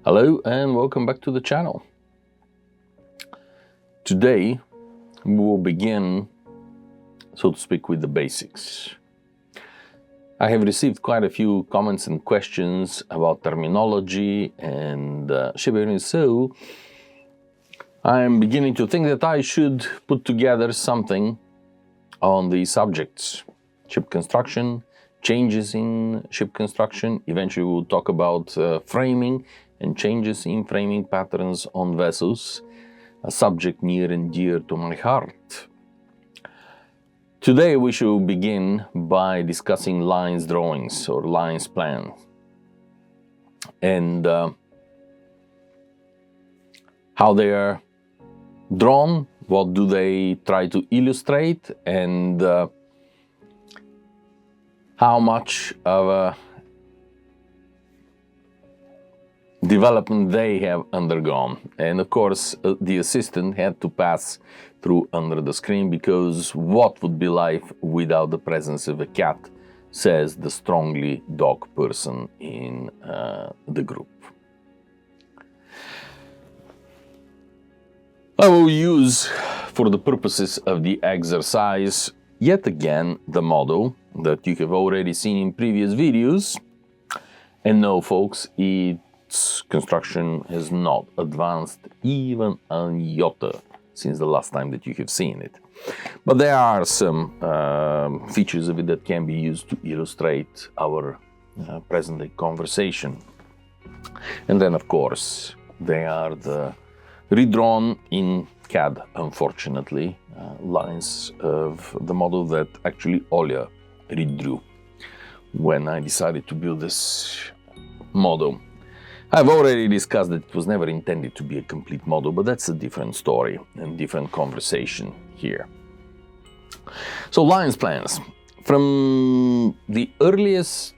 Hello and welcome back to the channel. Today we will begin, so to speak, with the basics. I have received quite a few comments and questions about terminology and shipbuilding, so I am beginning to think that I should put together something on the subjects: ship construction, changes in ship construction. Eventually we'll talk about framing and changes in framing patterns on vessels, a subject near and dear to my heart. Today we shall begin by discussing lines drawings or lines plans, and how they are drawn, what do they try to illustrate, and how much of a development they have undergone. And of course the assistant had to pass through under the screen, because what would be life without the presence of a cat, says the strongly dog person in the group. I will use, for the purposes of the exercise, yet again the model that you have already seen in previous videos. And no, folks, its construction has not advanced even an iota since the last time that you have seen it. But there are some features of it that can be used to illustrate our present-day conversation. And then, of course, they are the redrawn in CAD, unfortunately, lines of the model that actually Olya redrew when I decided to build this model. I've already discussed that it was never intended to be a complete model, but that's a different story and different conversation here. So, lines plans. From the earliest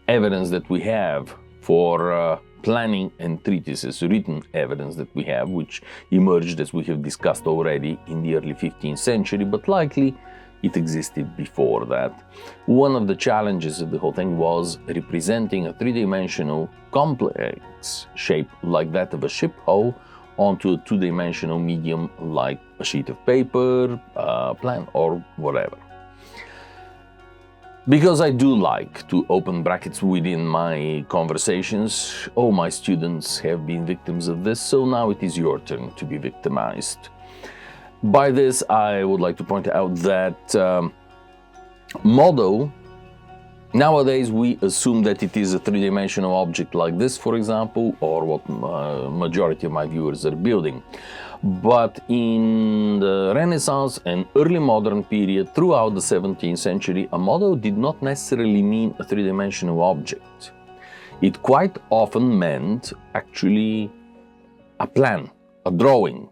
evidence that we have for planning and treatises, written evidence that we have, which emerged, as we have discussed already, in the early 15th century, but likely it existed before that. One of the challenges of the whole thing was representing a three-dimensional complex shape like that of a ship hull onto a two-dimensional medium like a sheet of paper, a plan, or whatever. Because I do like to open brackets within my conversations, all my students have been victims of this, so now it is your turn to be victimized. By this, I would like to point out that model, nowadays we assume that it is a three-dimensional object like this, for example, or what majority of my viewers are building. But in the Renaissance and early modern period, throughout the 17th century, a model did not necessarily mean a three-dimensional object. It quite often meant actually a plan, a drawing.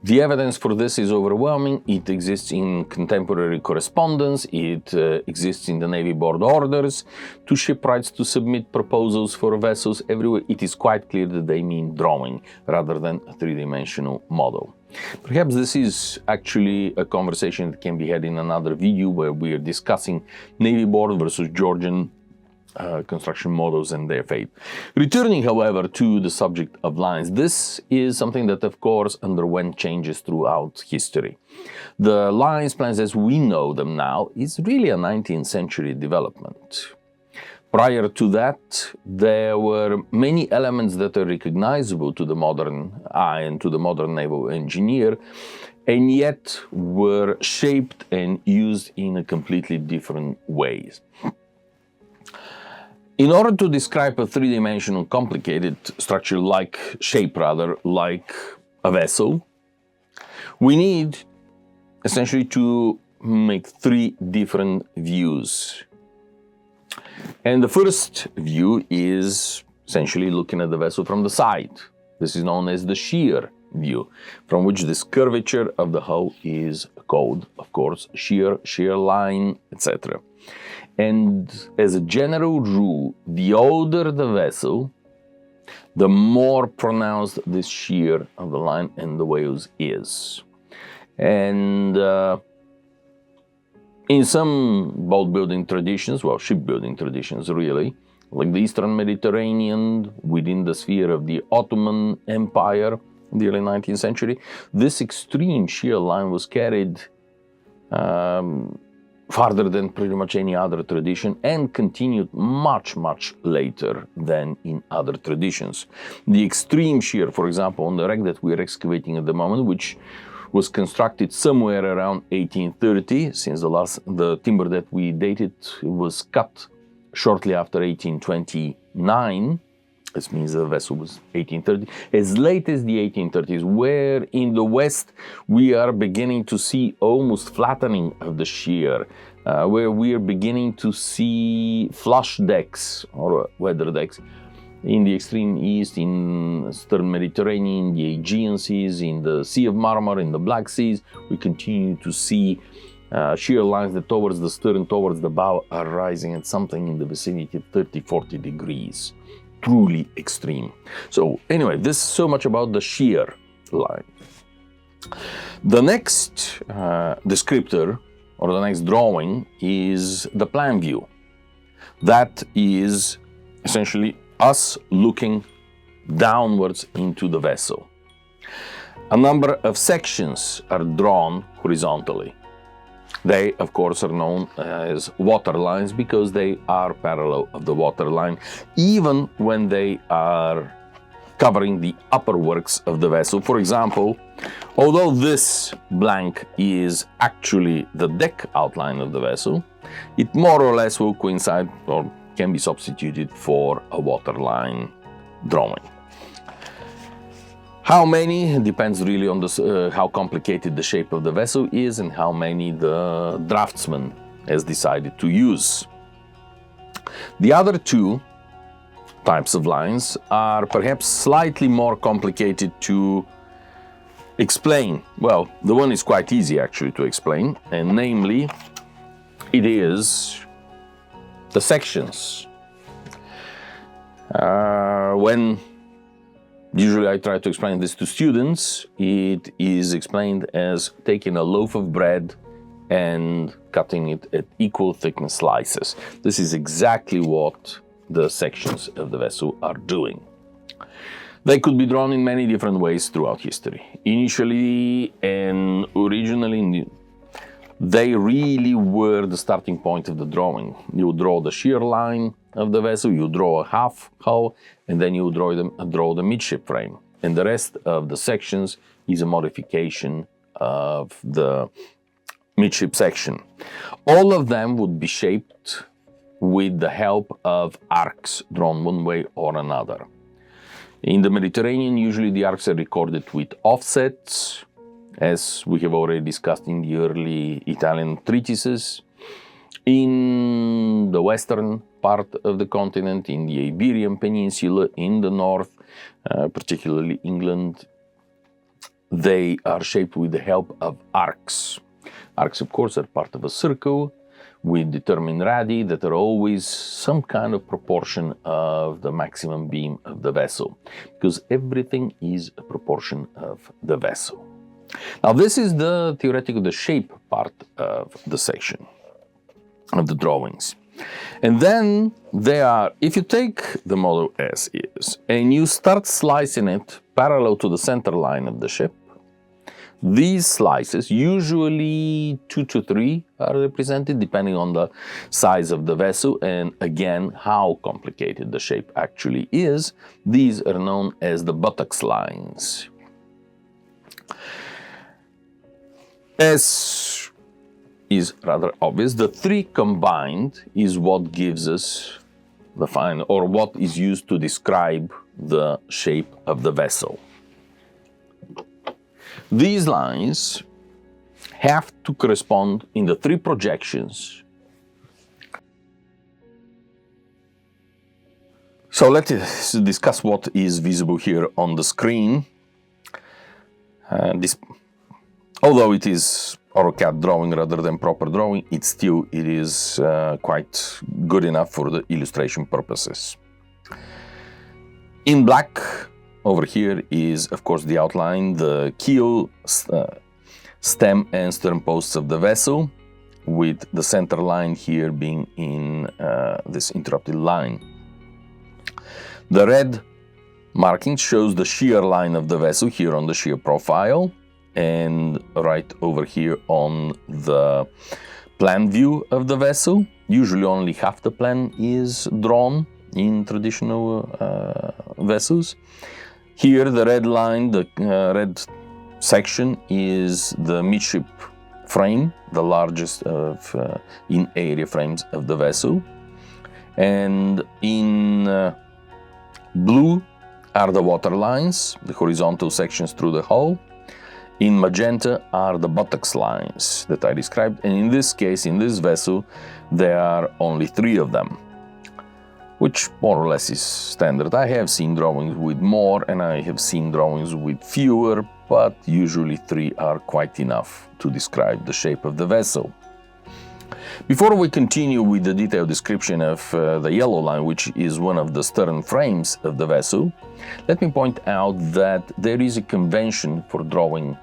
The evidence for this is overwhelming. It exists in contemporary correspondence, it exists in the Navy Board orders to shipwrights to submit proposals for vessels. Everywhere it is quite clear that they mean drawing rather than a three-dimensional model. Perhaps this is actually a conversation that can be had in another video, where we are discussing Navy Board versus Georgian construction models and their fate. Returning, however, to the subject of lines, this is something that, of course, underwent changes throughout history. The lines plans as we know them now is really a 19th century development. Prior to that, there were many elements that are recognizable to the modern eye and to the modern naval engineer, and yet were shaped and used in a completely different ways. In order to describe a three-dimensional complicated structure like a vessel, we need essentially to make three different views. And the first view is essentially looking at the vessel from the side. This is known as the shear view, from which this curvature of the hull is called, of course, shear line, etc. And as a general rule, the older the vessel, the more pronounced this shear of the line and the wales is. And in some boat building traditions, well, shipbuilding traditions really, like the Eastern Mediterranean, within the sphere of the Ottoman Empire in the early 19th century, this extreme shear line was carried farther than pretty much any other tradition and continued much, much later than in other traditions. The extreme shear, for example, on the wreck that we're excavating at the moment, which was constructed somewhere around 1830, since the timber that we dated was cut shortly after 1829. This means the vessel was 1830, as late as the 1830s, where in the West we are beginning to see almost flattening of the shear, where we are beginning to see flush decks or weather decks in the extreme East, in Eastern Mediterranean, the Aegean Seas, in the Sea of Marmara, in the Black Seas. We continue to see shear lines that towards the stern, towards the bow, are rising at something in the vicinity of 30-40 degrees. Truly extreme. So anyway, this is so much about the shear line. The next descriptor, or the next drawing, is the plan view. That is essentially us looking downwards into the vessel. A number of sections are drawn horizontally. They, of course, are known as water lines because they are parallel of the water line, even when they are covering the upper works of the vessel. For example, although this blank is actually the deck outline of the vessel, it more or less will coincide or can be substituted for a waterline drawing. How many depends really on how complicated the shape of the vessel is and how many the draftsman has decided to use. The other two types of lines are perhaps slightly more complicated to explain. Well, the one is quite easy actually to explain, and namely, it is the sections. Usually I try to explain this to students. It is explained as taking a loaf of bread and cutting it at equal thickness slices. This is exactly what the sections of the vessel are doing. They could be drawn in many different ways throughout history. Initially and originally, they really were the starting point of the drawing. You draw the shear line of the vessel, you draw a half hull, and then you draw the midship frame. And the rest of the sections is a modification of the midship section. All of them would be shaped with the help of arcs drawn one way or another. In the Mediterranean, usually the arcs are recorded with offsets, as we have already discussed in the early Italian treatises. In the western part of the continent, in the Iberian Peninsula, in the north, particularly England, they are shaped with the help of arcs. Arcs, of course, are part of a circle with determined radii that are always some kind of proportion of the maximum beam of the vessel, because everything is a proportion of the vessel. Now, this is the theoretical, the shape part of the section, of the drawings. And then there are, if you take the model as is, and you start slicing it parallel to the center line of the ship, these slices, usually 2 to 3, are represented depending on the size of the vessel and again how complicated the shape actually is. These are known as the buttocks lines. As is rather obvious, the 3 combined is what gives us the final, or what is used to describe the shape of the vessel. These lines have to correspond in the 3 projections. So let's discuss what is visible here on the screen. Although it is AutoCAD drawing rather than proper drawing, it is quite good enough for the illustration purposes. In black, over here is, of course, the outline, the keel, stem and stern posts of the vessel, with the center line here being in this interrupted line. The red marking shows the shear line of the vessel here on the shear profile, and right over here on the plan view of the vessel. Usually only half the plan is drawn in traditional vessels. Here the red line, the red section is the midship frame, the largest of in area frames of the vessel. And in blue are the water lines, the horizontal sections through the hull. In magenta are the buttocks lines that I described, and in this case, in this vessel, there are only 3 of them, which more or less is standard. I have seen drawings with more, and I have seen drawings with fewer, but usually 3 are quite enough to describe the shape of the vessel. Before we continue with the detailed description of the yellow line, which is one of the stern frames of the vessel, let me point out that there is a convention for drawing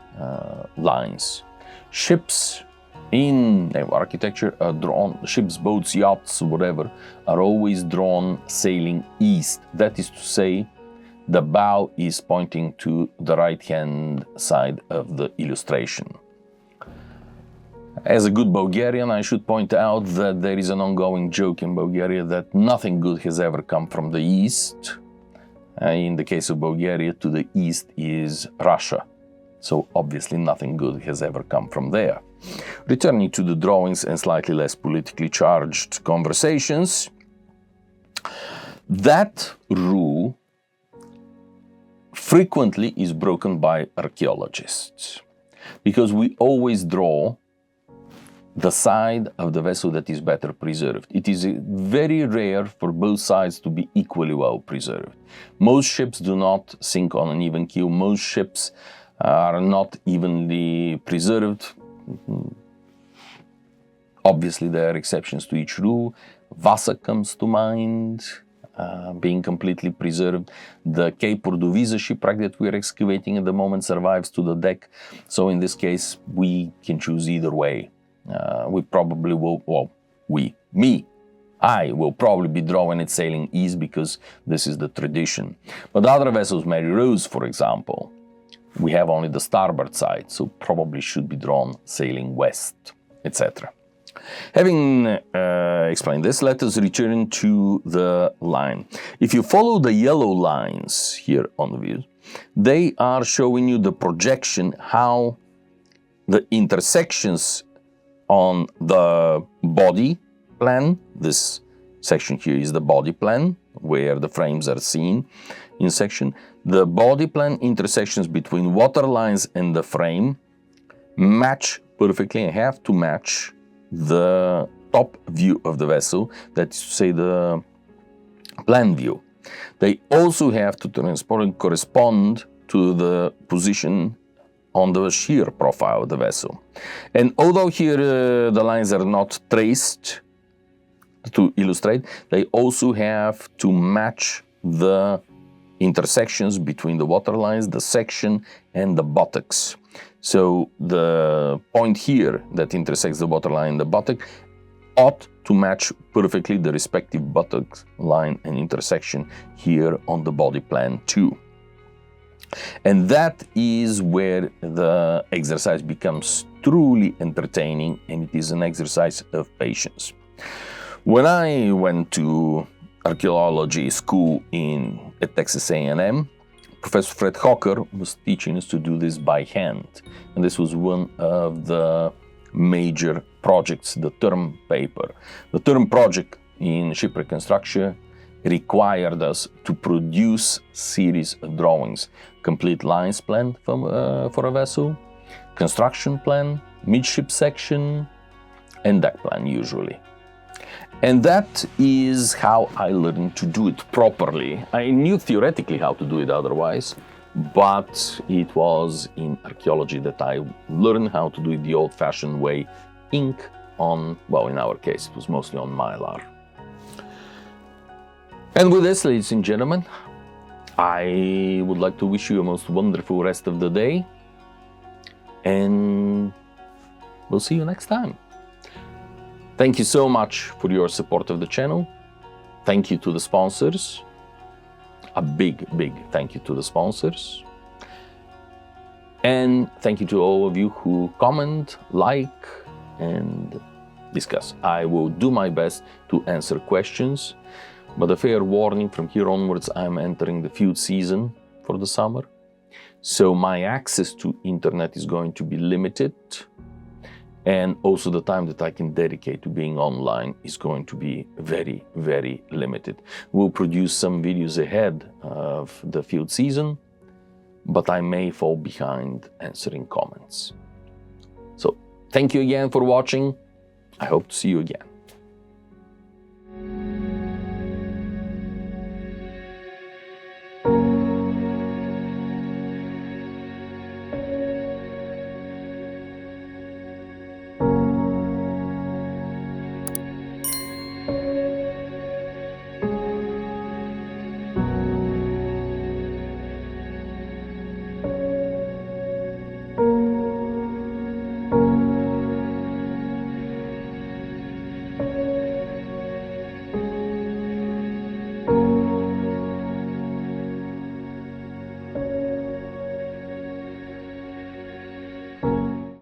lines. Ships in architecture are drawn, ships, boats, yachts, whatever, are always drawn sailing east. That is to say, the bow is pointing to the right-hand side of the illustration. As a good Bulgarian, I should point out that there is an ongoing joke in Bulgaria that nothing good has ever come from the east. In the case of Bulgaria, to the east is Russia. So obviously nothing good has ever come from there. Returning to the drawings and slightly less politically charged conversations, that rule frequently is broken by archaeologists, because we always draw the side of the vessel that is better preserved. It is very rare for both sides to be equally well preserved. Most ships do not sink on an even keel. Most ships are not evenly preserved. Obviously, there are exceptions to each rule. Vasa comes to mind, being completely preserved. The Cape Ordovisa shipwreck that we are excavating at the moment survives to the deck. So in this case, we can choose either way. We probably will, well, I will probably be drawing it sailing east because this is the tradition. But other vessels, Mary Rose, for example, we have only the starboard side, so probably should be drawn sailing west, etc. Having explained this, let us return to the line. If you follow the yellow lines here on the view, they are showing you the projection, how the intersections on the body plan, this section here is the body plan, where the frames are seen in section. The body plan intersections between water lines and the frame match perfectly and have to match the top view of the vessel, that is to say the plan view. They also have to correspond to the position on the shear profile of the vessel. And although here the lines are not traced to illustrate, they also have to match the intersections between the water lines, the section, and the buttocks. So the point here that intersects the water line and the buttock ought to match perfectly the respective buttock line and intersection here on the body plan too. And that is where the exercise becomes truly entertaining, and it is an exercise of patience. When I went to archaeology school at Texas A&M, Professor Fred Hocker was teaching us to do this by hand. And this was one of the major projects, the term paper. The term project in shipwreck construction required us to produce series of drawings. Complete lines plan for a vessel, construction plan, midship section, and deck plan usually. And that is how I learned to do it properly. I knew theoretically how to do it otherwise, but it was in archaeology that I learned how to do it the old-fashioned way, ink on, well, in our case, it was mostly on mylar. And with this, ladies and gentlemen, I would like to wish you a most wonderful rest of the day, and we'll see you next time. Thank you so much for your support of the channel. Thank you to the sponsors. A big, big thank you to the sponsors. And thank you to all of you who comment, like, and discuss. I will do my best to answer questions, but a fair warning, from here onwards I'm entering the field season for the summer. So my access to internet is going to be limited, and also the time that I can dedicate to being online is going to be very, very limited. We'll produce some videos ahead of the field season, but I may fall behind answering comments. So thank you again for watching. I hope to see you again.